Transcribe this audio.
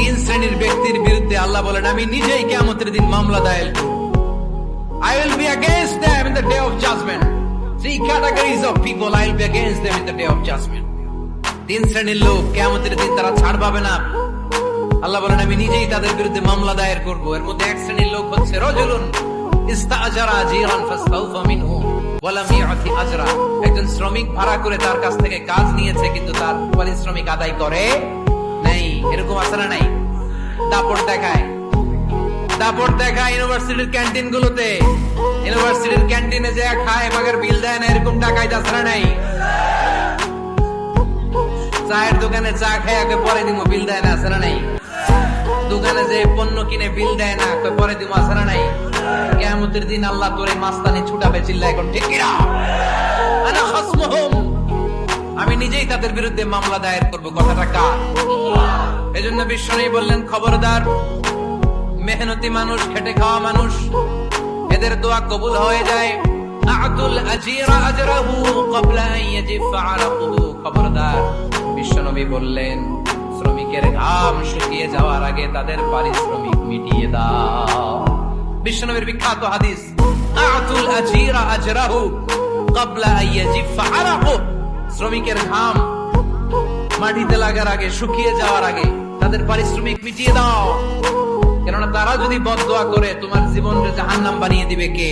তিন শ্রেণীর ব্যক্তির বিরুদ্ধে আল্লাহ বলেন আমি নিজেই কিয়ামতের দিন মামলা দায়ের করব। I will be against them in the day of judgment. Three categories of people I will be against them in the day of judgment. তিন শ্রেণীর লোক কিয়ামতের দিন তারা ছাড় পাবে না। আল্লাহ বলেন আমি নিজেই তাদের বিরুদ্ধে মামলা দায়ের করব। এর মধ্যে এক শ্রেণীর লোক হচ্ছে রাজুলুন ইস্তাআজারা জিরান ফাস্তাওফা মিনহু ওয়া লাম ইয়াতি আজরা। একজন শ্রমিক ভাড়া করে তার কাছ থেকে কাজ নিয়েছে কিন্তু তার পারিশ্রমিক আদায় করে নাই। এরকম আছে না নাই? দাপট দেখায় ইউনিভার্সিটির ক্যান্টিন গুলোতে। ইউনিভার্সিটির ক্যান্টিনে যে খায় মাগের বিল দেয় না, এরকম টাকাই আছে না নাই? চায়ের দোকানে চা খায় আগে পরে দিব, বিল দেয় না, আছে না নাই? দোকানে যে পণ্য কিনে বিল দেয় না, পরে দিব, আছে না নাই? কিয়ামতের দিন আল্লাহ তোরে মাস্তানি ছুটাবে, চিল্লা এখন ঠিক কিনা? আনা খাসমুহুম, আমি নিজেই তাদের বিরুদ্ধে মামলা দায়ের করব। কথাটা কার? এজন্য বিশ্বনবী বললেন খবরদার, মেহনতি মানুষ, খেটে খাওয়া মানুষ, এদের দোয়া কবুল হয়ে যায়। আতুল আজিরা আজরাহু ক্বাবলা আন ইয়াজিফা আরাকুহু। খবরদার, বিশ্বনবী বললেন শ্রমিকের ঘাম শুকিয়ে যাওয়ার আগে তাদের পারিশ্রমিক মিটিয়ে দাও। বিশ্বনবীর বিখ্যাত হাদিস, আতুল আজিরা আজরাহু ক্বাবলা আন ইয়াজিফা আরাকুহু। শ্রমিকের ঘাম মাটিতে লাগার আগে, শুকিয়ে যাওয়ার আগে তাদের পারিশ্রমিক মিটিয়ে দাও। কেননা তারা যদি বদদোয়া করে তোমার জীবনকে জাহান্নাম বানিয়ে দিবে কে?